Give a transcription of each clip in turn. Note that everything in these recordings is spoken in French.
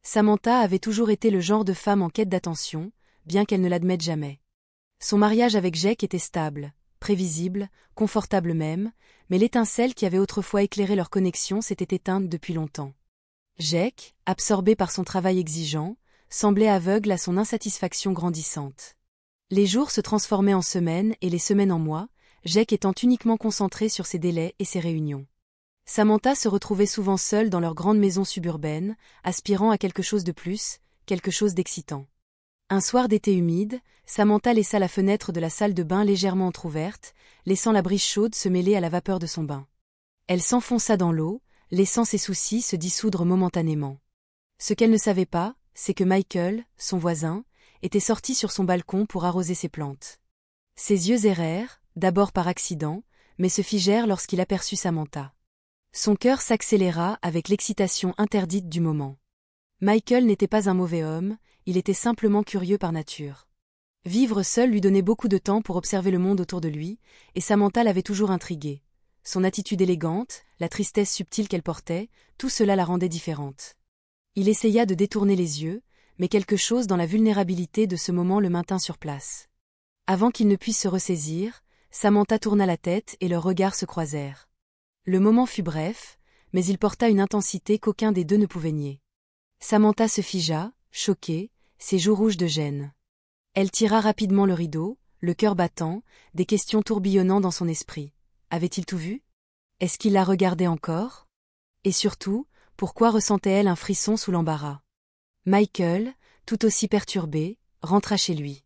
Samantha avait toujours été le genre de femme en quête d'attention, bien qu'elle ne l'admette jamais. Son mariage avec Jake était stable, prévisible, confortable même, mais l'étincelle qui avait autrefois éclairé leur connexion s'était éteinte depuis longtemps. Jake, absorbé par son travail exigeant, semblait aveugle à son insatisfaction grandissante. Les jours se transformaient en semaines et les semaines en mois, Jake étant uniquement concentré sur ses délais et ses réunions. Samantha se retrouvait souvent seule dans leur grande maison suburbaine, aspirant à quelque chose de plus, quelque chose d'excitant. Un soir d'été humide, Samantha laissa la fenêtre de la salle de bain légèrement entr'ouverte, laissant la brise chaude se mêler à la vapeur de son bain. Elle s'enfonça dans l'eau, laissant ses soucis se dissoudre momentanément. Ce qu'elle ne savait pas, c'est que Michael, son voisin, était sorti sur son balcon pour arroser ses plantes. Ses yeux errèrent, d'abord par accident, mais se figèrent lorsqu'il aperçut Samantha. Son cœur s'accéléra avec l'excitation interdite du moment. Michael n'était pas un mauvais homme, il était simplement curieux par nature. Vivre seul lui donnait beaucoup de temps pour observer le monde autour de lui, et Samantha l'avait toujours intrigué. Son attitude élégante, la tristesse subtile qu'elle portait, tout cela la rendait différente. Il essaya de détourner les yeux, mais quelque chose dans la vulnérabilité de ce moment le maintint sur place. Avant qu'il ne puisse se ressaisir, Samantha tourna la tête et leurs regards se croisèrent. Le moment fut bref, mais il porta une intensité qu'aucun des deux ne pouvait nier. Samantha se figea, choquée, ses joues rouges de gêne. Elle tira rapidement le rideau, le cœur battant, des questions tourbillonnant dans son esprit. Avait-il tout vu? Est-ce qu'il la regardait encore? Et surtout, pourquoi ressentait-elle un frisson sous l'embarras? Michael, tout aussi perturbé, rentra chez lui.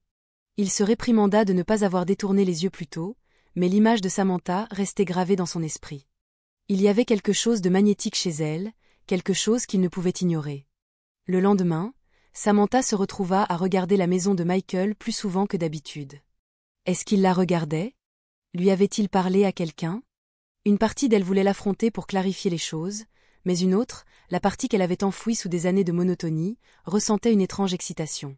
Il se réprimanda de ne pas avoir détourné les yeux plus tôt, mais l'image de Samantha restait gravée dans son esprit. Il y avait quelque chose de magnétique chez elle, quelque chose qu'il ne pouvait ignorer. Le lendemain, Samantha se retrouva à regarder la maison de Michael plus souvent que d'habitude. Est-ce qu'il la regardait? Lui avait-il parlé à quelqu'un? Une partie d'elle voulait l'affronter pour clarifier les choses, mais une autre, la partie qu'elle avait enfouie sous des années de monotonie, ressentait une étrange excitation.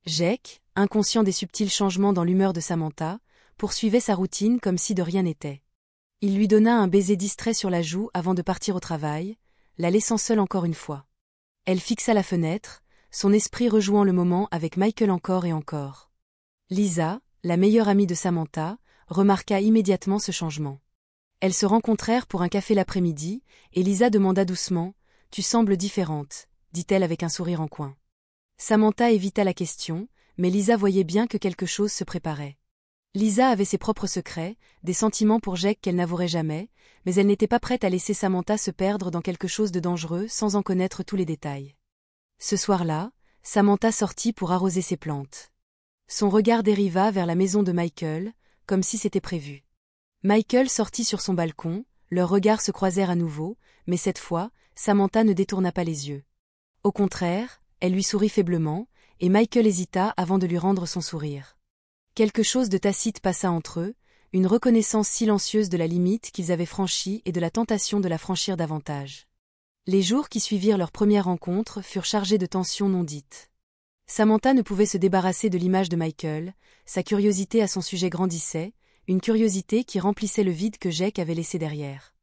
Jake, inconscient des subtils changements dans l'humeur de Samantha, poursuivait sa routine comme si de rien n'était. Il lui donna un baiser distrait sur la joue avant de partir au travail, la laissant seule encore une fois. Elle fixa la fenêtre, son esprit rejouant le moment avec Michael encore et encore. Lisa, la meilleure amie de Samantha, remarqua immédiatement ce changement. Elles se rencontrèrent pour un café l'après-midi, et Lisa demanda doucement « Tu sembles différente », dit-elle avec un sourire en coin. Samantha évita la question, mais Lisa voyait bien que quelque chose se préparait. Lisa avait ses propres secrets, des sentiments pour Jake qu'elle n'avouerait jamais, mais elle n'était pas prête à laisser Samantha se perdre dans quelque chose de dangereux sans en connaître tous les détails. Ce soir-là, Samantha sortit pour arroser ses plantes. Son regard dériva vers la maison de Michael, comme si c'était prévu. Michael sortit sur son balcon, leurs regards se croisèrent à nouveau, mais cette fois, Samantha ne détourna pas les yeux. Au contraire, elle lui sourit faiblement, et Michael hésita avant de lui rendre son sourire. Quelque chose de tacite passa entre eux, une reconnaissance silencieuse de la limite qu'ils avaient franchie et de la tentation de la franchir davantage. Les jours qui suivirent leur première rencontre furent chargés de tensions non dites. Samantha ne pouvait se débarrasser de l'image de Michael, sa curiosité à son sujet grandissait, une curiosité qui remplissait le vide que Jake avait laissé derrière.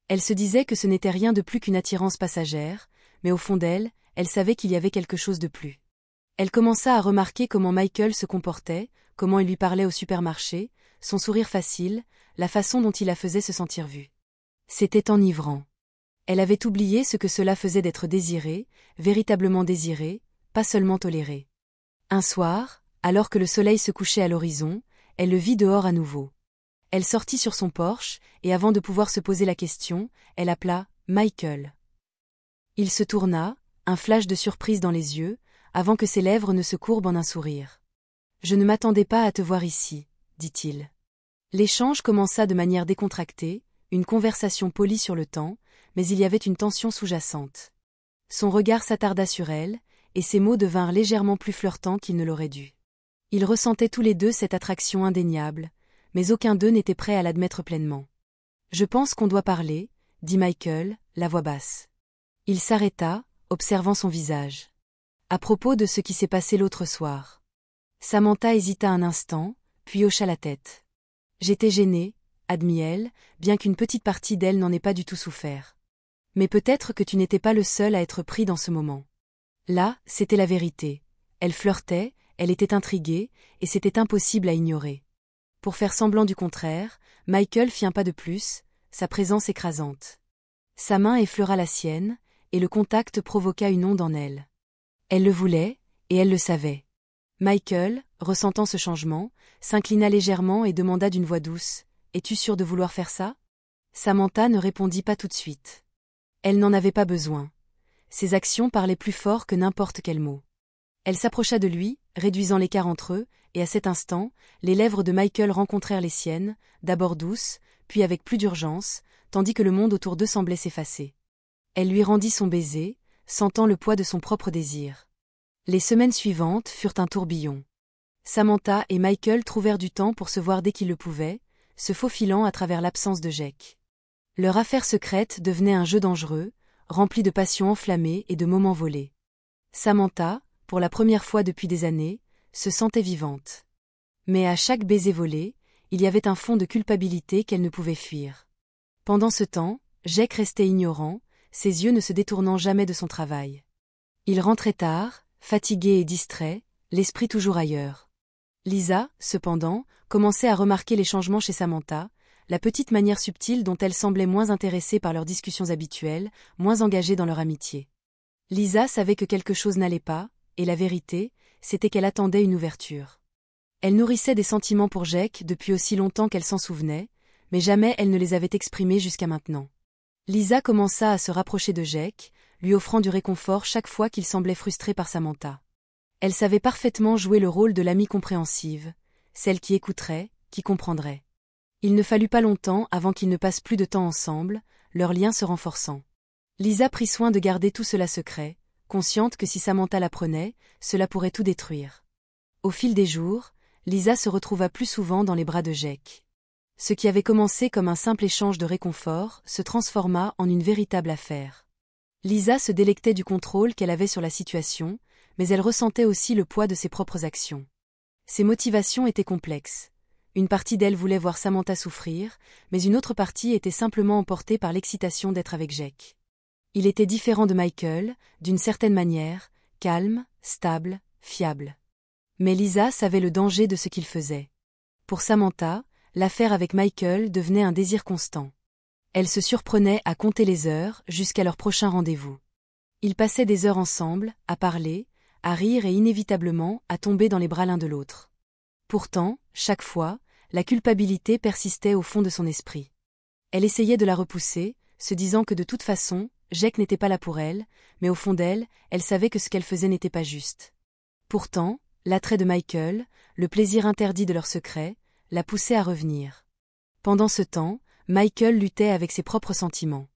Elle se disait que ce n'était rien de plus qu'une attirance passagère, mais au fond d'elle, elle savait qu'il y avait quelque chose de plus. Elle commença à remarquer comment Michael se comportait, comment il lui parlait au supermarché, son sourire facile, la façon dont il la faisait se sentir vue. C'était enivrant. Elle avait oublié ce que cela faisait d'être désirée, véritablement désirée, pas seulement tolérée. Un soir, alors que le soleil se couchait à l'horizon, elle le vit dehors à nouveau. Elle sortit sur son porche, et avant de pouvoir se poser la question, elle appela « Michael ». Il se tourna, un flash de surprise dans les yeux, avant que ses lèvres ne se courbent en un sourire. « Je ne m'attendais pas à te voir ici », dit-il. L'échange commença de manière décontractée, une conversation polie sur le temps, mais il y avait une tension sous-jacente. Son regard s'attarda sur elle, et ses mots devinrent légèrement plus flirtants qu'ils ne l'auraient dû. Ils ressentaient tous les deux cette attraction indéniable, mais aucun d'eux n'était prêt à l'admettre pleinement. « Je pense qu'on doit parler », dit Michael, la voix basse. Il s'arrêta, observant son visage. « À propos de ce qui s'est passé l'autre soir. » Samantha hésita un instant, puis hocha la tête. « J'étais gênée, » admit-elle, bien qu'une petite partie d'elle n'en ait pas du tout souffert. « Mais peut-être que tu n'étais pas le seul à être pris dans ce moment. » Là, c'était la vérité. Elle flirtait, elle était intriguée, et c'était impossible à ignorer. Pour faire semblant du contraire, Michael fit un pas de plus, sa présence écrasante. Sa main effleura la sienne, et le contact provoqua une onde en elle. Elle le voulait, et elle le savait. Michael, ressentant ce changement, s'inclina légèrement et demanda d'une voix douce, « Es-tu sûre de vouloir faire ça ?» Samantha ne répondit pas tout de suite. Elle n'en avait pas besoin. Ses actions parlaient plus fort que n'importe quel mot. Elle s'approcha de lui, réduisant l'écart entre eux, et à cet instant, les lèvres de Michael rencontrèrent les siennes, d'abord douces, puis avec plus d'urgence, tandis que le monde autour d'eux semblait s'effacer. Elle lui rendit son baiser, sentant le poids de son propre désir. Les semaines suivantes furent un tourbillon. Samantha et Michael trouvèrent du temps pour se voir dès qu'ils le pouvaient, se faufilant à travers l'absence de Jake. Leur affaire secrète devenait un jeu dangereux, rempli de passions enflammées et de moments volés. Samantha, pour la première fois depuis des années, se sentait vivante. Mais à chaque baiser volé, il y avait un fond de culpabilité qu'elle ne pouvait fuir. Pendant ce temps, Jake restait ignorant, ses yeux ne se détournant jamais de son travail. Il rentrait tard, fatigué et distrait, l'esprit toujours ailleurs. Lisa, cependant, commençait à remarquer les changements chez Samantha, la petite manière subtile dont elle semblait moins intéressée par leurs discussions habituelles, moins engagée dans leur amitié. Lisa savait que quelque chose n'allait pas, et la vérité, c'était qu'elle attendait une ouverture. Elle nourrissait des sentiments pour Jake depuis aussi longtemps qu'elle s'en souvenait, mais jamais elle ne les avait exprimés jusqu'à maintenant. Lisa commença à se rapprocher de Jake, lui offrant du réconfort chaque fois qu'il semblait frustré par Samantha. Elle savait parfaitement jouer le rôle de l'amie compréhensive, celle qui écouterait, qui comprendrait. Il ne fallut pas longtemps avant qu'ils ne passent plus de temps ensemble, leur lien se renforçant. Lisa prit soin de garder tout cela secret, consciente que si Samantha l'apprenait, cela pourrait tout détruire. Au fil des jours, Lisa se retrouva plus souvent dans les bras de Jake. Ce qui avait commencé comme un simple échange de réconfort se transforma en une véritable affaire. Lisa se délectait du contrôle qu'elle avait sur la situation, mais elle ressentait aussi le poids de ses propres actions. Ses motivations étaient complexes. Une partie d'elle voulait voir Samantha souffrir, mais une autre partie était simplement emportée par l'excitation d'être avec Jake. Il était différent de Michael, d'une certaine manière, calme, stable, fiable. Mais Lisa savait le danger de ce qu'il faisait. Pour Samantha, l'affaire avec Michael devenait un désir constant. Elle se surprenait à compter les heures jusqu'à leur prochain rendez-vous. Ils passaient des heures ensemble, à parler, à rire et inévitablement à tomber dans les bras l'un de l'autre. Pourtant, chaque fois, la culpabilité persistait au fond de son esprit. Elle essayait de la repousser, se disant que de toute façon, Jake n'était pas là pour elle, mais au fond d'elle, elle savait que ce qu'elle faisait n'était pas juste. Pourtant, l'attrait de Michael, le plaisir interdit de leur secret, la poussait à revenir. Pendant ce temps, Michael luttait avec ses propres sentiments.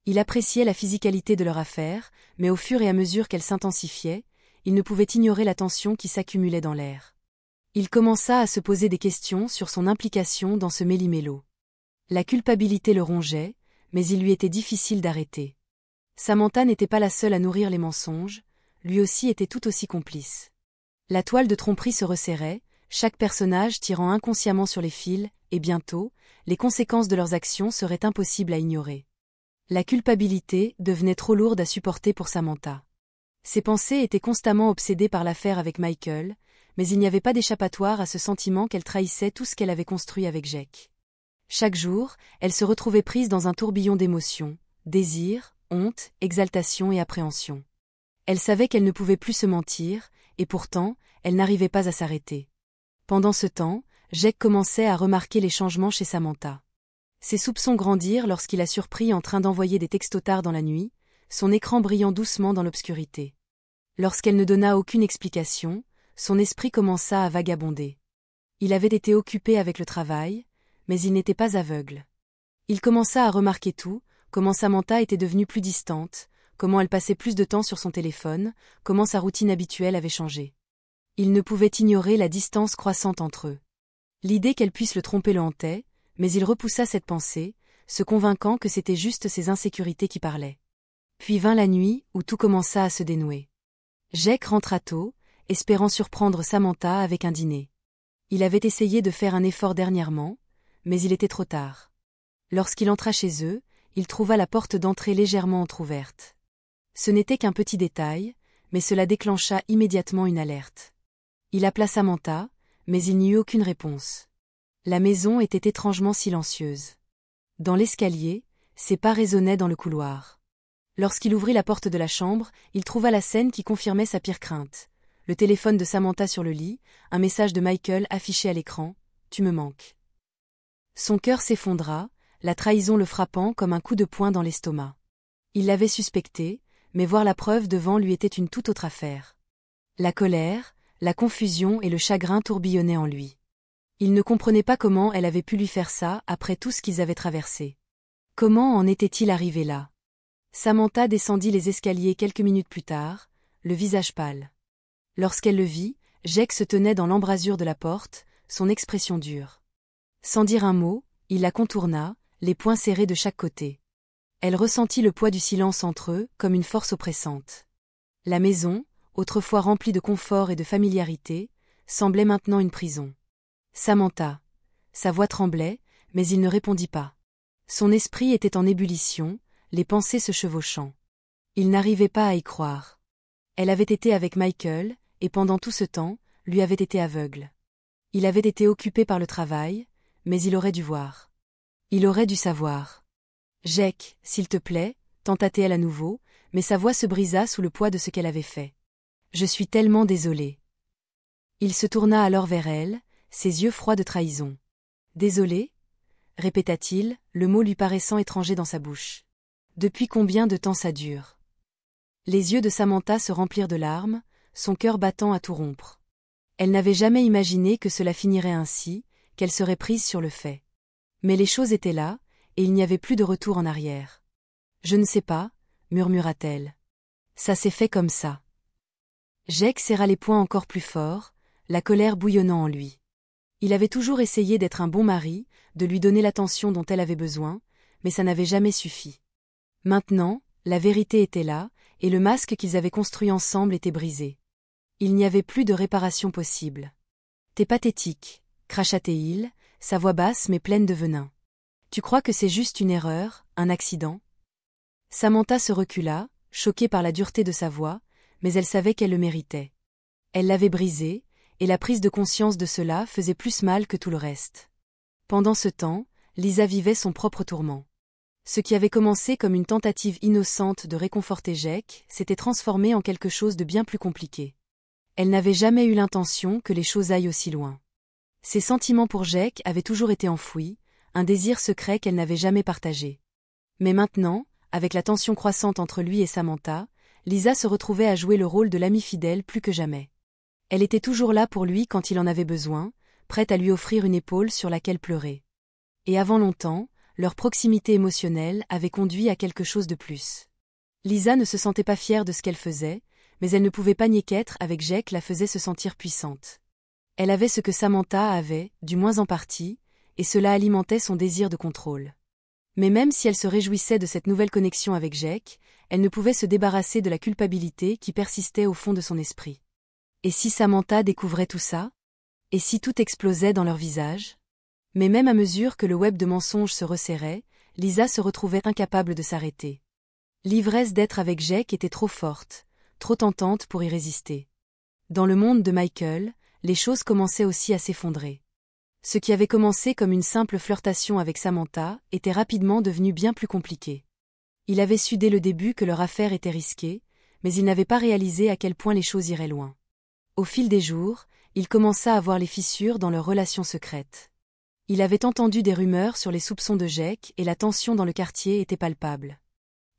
Il appréciait la physicalité de leur affaire, mais au fur et à mesure qu'elle s'intensifiait, il ne pouvait ignorer la tension qui s'accumulait dans l'air. Il commença à se poser des questions sur son implication dans ce méli-mélo. La culpabilité le rongeait, mais il lui était difficile d'arrêter. Samantha n'était pas la seule à nourrir les mensonges, lui aussi était tout aussi complice. La toile de tromperie se resserrait, chaque personnage tirant inconsciemment sur les fils, et bientôt, les conséquences de leurs actions seraient impossibles à ignorer. La culpabilité devenait trop lourde à supporter pour Samantha. Ses pensées étaient constamment obsédées par l'affaire avec Michael, mais il n'y avait pas d'échappatoire à ce sentiment qu'elle trahissait tout ce qu'elle avait construit avec Jake. Chaque jour, elle se retrouvait prise dans un tourbillon d'émotions, désir, honte, exaltation et appréhension. Elle savait qu'elle ne pouvait plus se mentir, et pourtant, elle n'arrivait pas à s'arrêter. Pendant ce temps, Jake commençait à remarquer les changements chez Samantha. Ses soupçons grandirent lorsqu'il la surprit en train d'envoyer des textos tard dans la nuit, son écran brillant doucement dans l'obscurité. Lorsqu'elle ne donna aucune explication, son esprit commença à vagabonder. Il avait été occupé avec le travail, mais il n'était pas aveugle. Il commença à remarquer tout, comment Samantha était devenue plus distante, comment elle passait plus de temps sur son téléphone, comment sa routine habituelle avait changé. Il ne pouvait ignorer la distance croissante entre eux. L'idée qu'elle puisse le tromper le hantait, mais il repoussa cette pensée, se convainquant que c'était juste ses insécurités qui parlaient. Puis vint la nuit où tout commença à se dénouer. Jake rentra tôt, espérant surprendre Samantha avec un dîner. Il avait essayé de faire un effort dernièrement, mais il était trop tard. Lorsqu'il entra chez eux, il trouva la porte d'entrée légèrement entr'ouverte. Ce n'était qu'un petit détail, mais cela déclencha immédiatement une alerte. Il appela Samantha, mais il n'y eut aucune réponse. La maison était étrangement silencieuse. Dans l'escalier, ses pas résonnaient dans le couloir. Lorsqu'il ouvrit la porte de la chambre, il trouva la scène qui confirmait sa pire crainte. Le téléphone de Samantha sur le lit, un message de Michael affiché à l'écran, « Tu me manques ». Son cœur s'effondra, la trahison le frappant comme un coup de poing dans l'estomac. Il l'avait suspecté, mais voir la preuve devant lui était une toute autre affaire. La colère, la confusion et le chagrin tourbillonnaient en lui. Il ne comprenait pas comment elle avait pu lui faire ça après tout ce qu'ils avaient traversé. Comment en était-il arrivé là? Samantha descendit les escaliers quelques minutes plus tard, le visage pâle. Lorsqu'elle le vit, Jake se tenait dans l'embrasure de la porte, son expression dure. Sans dire un mot, il la contourna, les poings serrés de chaque côté. Elle ressentit le poids du silence entre eux, comme une force oppressante. La maison, autrefois remplie de confort et de familiarité, semblait maintenant une prison. Samantha. Sa voix tremblait, mais il ne répondit pas. Son esprit était en ébullition, les pensées se chevauchant. Il n'arrivait pas à y croire. Elle avait été avec Michael, et pendant tout ce temps, lui avait été aveugle. Il avait été occupé par le travail, mais il aurait dû voir. Il aurait dû savoir. « Jake, s'il te plaît » tenta-t-elle à nouveau, mais sa voix se brisa sous le poids de ce qu'elle avait fait. « Je suis tellement désolé. » Il se tourna alors vers elle, ses yeux froids de trahison. « Désolé » répéta-t-il, le mot lui paraissant étranger dans sa bouche. « Depuis combien de temps ça dure ?» Les yeux de Samantha se remplirent de larmes, son cœur battant à tout rompre. Elle n'avait jamais imaginé que cela finirait ainsi, qu'elle serait prise sur le fait. Mais les choses étaient là, et il n'y avait plus de retour en arrière. « Je ne sais pas » murmura-t-elle. « Ça s'est fait comme ça. » Jake serra les poings encore plus fort, la colère bouillonnant en lui. Il avait toujours essayé d'être un bon mari, de lui donner l'attention dont elle avait besoin, mais ça n'avait jamais suffi. Maintenant, la vérité était là, et le masque qu'ils avaient construit ensemble était brisé. Il n'y avait plus de réparation possible. « T'es pathétique » cracha-t-il, sa voix basse mais pleine de venin. « Tu crois que c'est juste une erreur, un accident ?» Samantha se recula, choquée par la dureté de sa voix, mais elle savait qu'elle le méritait. Elle l'avait brisé, et la prise de conscience de cela faisait plus mal que tout le reste. Pendant ce temps, Lisa vivait son propre tourment. Ce qui avait commencé comme une tentative innocente de réconforter Jake s'était transformé en quelque chose de bien plus compliqué. Elle n'avait jamais eu l'intention que les choses aillent aussi loin. Ses sentiments pour Jake avaient toujours été enfouis, un désir secret qu'elle n'avait jamais partagé. Mais maintenant, avec la tension croissante entre lui et Samantha, Lisa se retrouvait à jouer le rôle de l'amie fidèle plus que jamais. Elle était toujours là pour lui quand il en avait besoin, prête à lui offrir une épaule sur laquelle pleurer. Et avant longtemps, leur proximité émotionnelle avait conduit à quelque chose de plus. Lisa ne se sentait pas fière de ce qu'elle faisait, mais elle ne pouvait pas nier qu'être avec Jake la faisait se sentir puissante. Elle avait ce que Samantha avait, du moins en partie, et cela alimentait son désir de contrôle. Mais même si elle se réjouissait de cette nouvelle connexion avec Jake, elle ne pouvait se débarrasser de la culpabilité qui persistait au fond de son esprit. Et si Samantha découvrait tout ça? Et si tout explosait dans leur visage? Mais même à mesure que le web de mensonges se resserrait, Lisa se retrouvait incapable de s'arrêter. L'ivresse d'être avec Jake était trop forte, trop tentante pour y résister. Dans le monde de Michael, les choses commençaient aussi à s'effondrer. Ce qui avait commencé comme une simple flirtation avec Samantha était rapidement devenu bien plus compliqué. Il avait su dès le début que leur affaire était risquée, mais il n'avait pas réalisé à quel point les choses iraient loin. Au fil des jours, il commença à voir les fissures dans leur relation secrète. Il avait entendu des rumeurs sur les soupçons de Jake et la tension dans le quartier était palpable.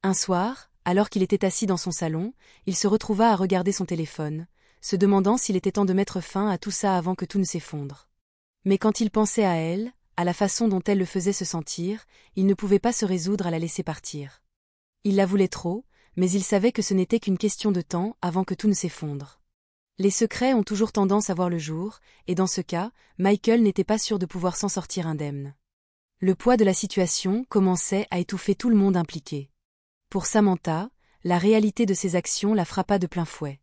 Un soir, alors qu'il était assis dans son salon, il se retrouva à regarder son téléphone, se demandant s'il était temps de mettre fin à tout ça avant que tout ne s'effondre. Mais quand il pensait à elle, à la façon dont elle le faisait se sentir, il ne pouvait pas se résoudre à la laisser partir. Il la voulait trop, mais il savait que ce n'était qu'une question de temps avant que tout ne s'effondre. Les secrets ont toujours tendance à voir le jour, et dans ce cas, Michael n'était pas sûr de pouvoir s'en sortir indemne. Le poids de la situation commençait à étouffer tout le monde impliqué. Pour Samantha, la réalité de ses actions la frappa de plein fouet.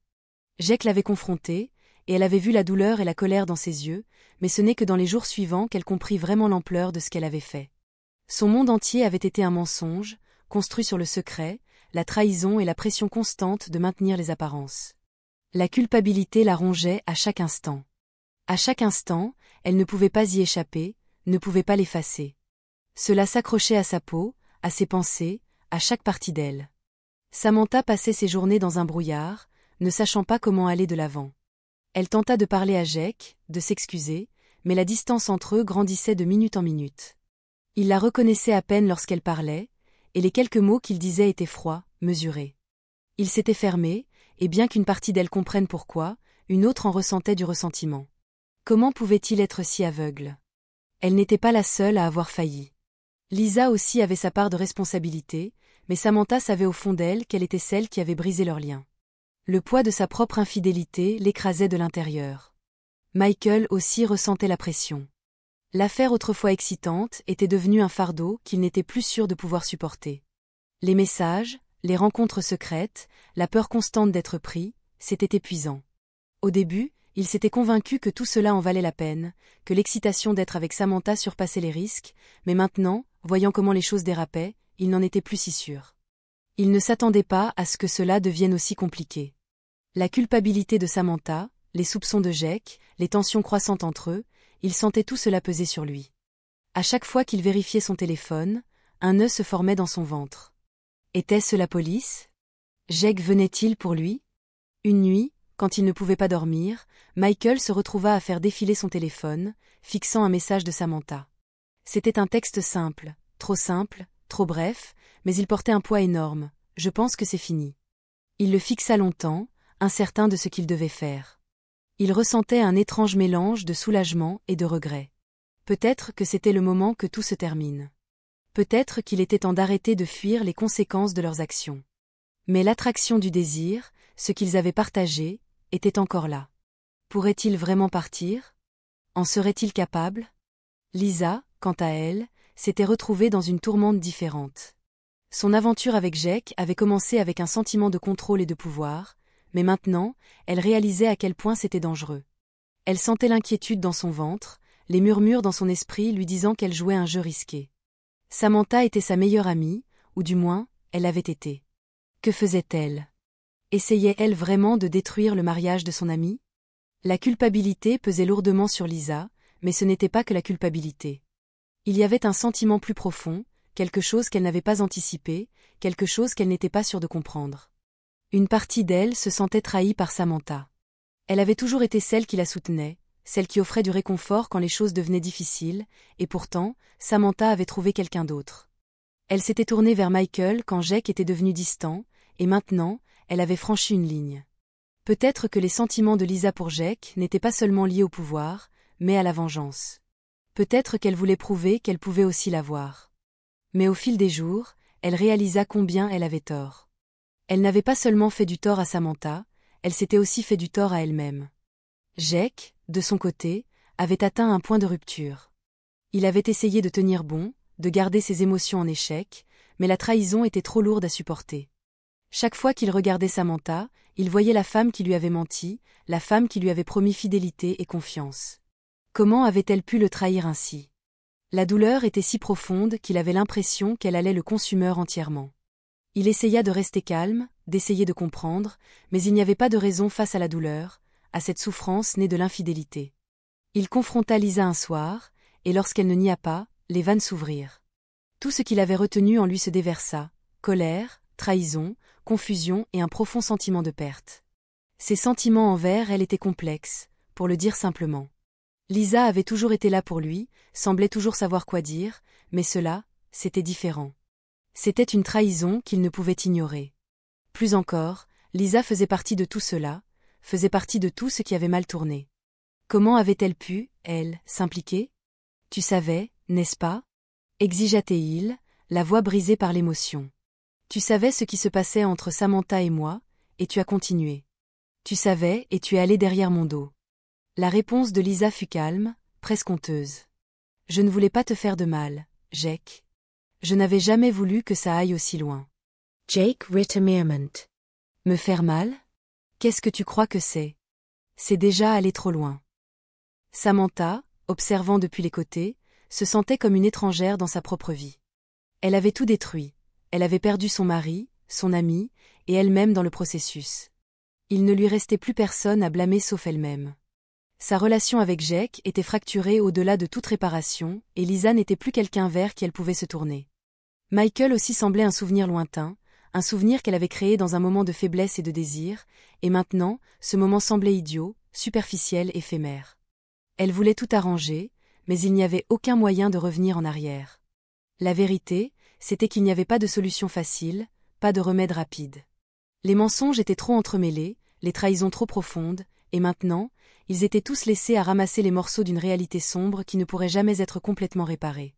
Jake l'avait confrontée, et elle avait vu la douleur et la colère dans ses yeux, mais ce n'est que dans les jours suivants qu'elle comprit vraiment l'ampleur de ce qu'elle avait fait. Son monde entier avait été un mensonge, construit sur le secret, la trahison et la pression constante de maintenir les apparences. La culpabilité la rongeait à chaque instant. À chaque instant, elle ne pouvait pas y échapper, ne pouvait pas l'effacer. Cela s'accrochait à sa peau, à ses pensées, à chaque partie d'elle. Samantha passait ses journées dans un brouillard, ne sachant pas comment aller de l'avant. Elle tenta de parler à Jake, de s'excuser, mais la distance entre eux grandissait de minute en minute. Il la reconnaissait à peine lorsqu'elle parlait, et les quelques mots qu'il disait étaient froids, mesurés. Il s'était fermé, et bien qu'une partie d'elle comprenne pourquoi, une autre en ressentait du ressentiment. Comment pouvait-il être si aveugle? Elle n'était pas la seule à avoir failli. Lisa aussi avait sa part de responsabilité, mais Samantha savait au fond d'elle qu'elle était celle qui avait brisé leur lien. Le poids de sa propre infidélité l'écrasait de l'intérieur. Michael aussi ressentait la pression. L'affaire autrefois excitante était devenue un fardeau qu'il n'était plus sûr de pouvoir supporter. Les messages, les rencontres secrètes, la peur constante d'être pris, c'était épuisant. Au début, il s'était convaincu que tout cela en valait la peine, que l'excitation d'être avec Samantha surpassait les risques, mais maintenant, voyant comment les choses dérapaient, il n'en était plus si sûr. Il ne s'attendait pas à ce que cela devienne aussi compliqué. La culpabilité de Samantha, les soupçons de Jake, les tensions croissantes entre eux, il sentait tout cela peser sur lui. À chaque fois qu'il vérifiait son téléphone, un nœud se formait dans son ventre. Était-ce la police? Jake venait-il pour lui? Une nuit, quand il ne pouvait pas dormir, Michael se retrouva à faire défiler son téléphone, fixant un message de Samantha. C'était un texte simple, trop bref, mais il portait un poids énorme. Je pense que c'est fini. Il le fixa longtemps, incertain de ce qu'il devait faire. Il ressentait un étrange mélange de soulagement et de regret. Peut-être que c'était le moment que tout se termine. Peut-être qu'il était temps d'arrêter de fuir les conséquences de leurs actions. Mais l'attraction du désir, ce qu'ils avaient partagé, était encore là. Pourrait-il vraiment partir? En serait-il capable? Lisa, quant à elle, s'était retrouvée dans une tourmente différente. Son aventure avec Jake avait commencé avec un sentiment de contrôle et de pouvoir, mais maintenant, elle réalisait à quel point c'était dangereux. Elle sentait l'inquiétude dans son ventre, les murmures dans son esprit lui disant qu'elle jouait un jeu risqué. Samantha était sa meilleure amie, ou du moins, elle l'avait été. Que faisait-elle? Essayait-elle vraiment de détruire le mariage de son amie? La culpabilité pesait lourdement sur Lisa, mais ce n'était pas que la culpabilité. Il y avait un sentiment plus profond, quelque chose qu'elle n'avait pas anticipé, quelque chose qu'elle n'était pas sûre de comprendre. Une partie d'elle se sentait trahie par Samantha. Elle avait toujours été celle qui la soutenait, celle qui offrait du réconfort quand les choses devenaient difficiles, et pourtant, Samantha avait trouvé quelqu'un d'autre. Elle s'était tournée vers Michael quand Jake était devenu distant, et maintenant, elle avait franchi une ligne. Peut-être que les sentiments de Lisa pour Jake n'étaient pas seulement liés au pouvoir, mais à la vengeance. Peut-être qu'elle voulait prouver qu'elle pouvait aussi l'avoir. Mais au fil des jours, elle réalisa combien elle avait tort. Elle n'avait pas seulement fait du tort à Samantha, elle s'était aussi fait du tort à elle-même. Jake, de son côté, avait atteint un point de rupture. Il avait essayé de tenir bon, de garder ses émotions en échec, mais la trahison était trop lourde à supporter. Chaque fois qu'il regardait Samantha, il voyait la femme qui lui avait menti, la femme qui lui avait promis fidélité et confiance. Comment avait-elle pu le trahir ainsi? La douleur était si profonde qu'il avait l'impression qu'elle allait le consumer entièrement. Il essaya de rester calme, d'essayer de comprendre, mais il n'y avait pas de raison face à la douleur, à cette souffrance née de l'infidélité. Il confronta Lisa un soir, et lorsqu'elle ne nia pas, les vannes s'ouvrirent. Tout ce qu'il avait retenu en lui se déversa, colère, trahison, confusion et un profond sentiment de perte. Ses sentiments envers elle étaient complexes, pour le dire simplement. Lisa avait toujours été là pour lui, semblait toujours savoir quoi dire, mais cela, c'était différent. C'était une trahison qu'il ne pouvait ignorer. Plus encore, Lisa faisait partie de tout cela, faisait partie de tout ce qui avait mal tourné. Comment avait-elle pu, elle, s'impliquer? Tu savais, n'est-ce pas? Exigea-t-il, la voix brisée par l'émotion. Tu savais ce qui se passait entre Samantha et moi, et tu as continué. Tu savais et tu es allé derrière mon dos. La réponse de Lisa fut calme, presque honteuse. Je ne voulais pas te faire de mal, Jake. Je n'avais jamais voulu que ça aille aussi loin. Jake Rittermeerment. Me faire mal? Qu'est-ce que tu crois que c'est? C'est déjà aller trop loin. Samantha, observant depuis les côtés, se sentait comme une étrangère dans sa propre vie. Elle avait tout détruit. Elle avait perdu son mari, son ami, et elle-même dans le processus. Il ne lui restait plus personne à blâmer sauf elle-même. Sa relation avec Jake était fracturée au-delà de toute réparation, et Lisa n'était plus quelqu'un vers qui elle pouvait se tourner. Michael aussi semblait un souvenir lointain, un souvenir qu'elle avait créé dans un moment de faiblesse et de désir, et maintenant, ce moment semblait idiot, superficiel, éphémère. Elle voulait tout arranger, mais il n'y avait aucun moyen de revenir en arrière. La vérité, c'était qu'il n'y avait pas de solution facile, pas de remède rapide. Les mensonges étaient trop entremêlés, les trahisons trop profondes, et maintenant, ils étaient tous laissés à ramasser les morceaux d'une réalité sombre qui ne pourrait jamais être complètement réparée.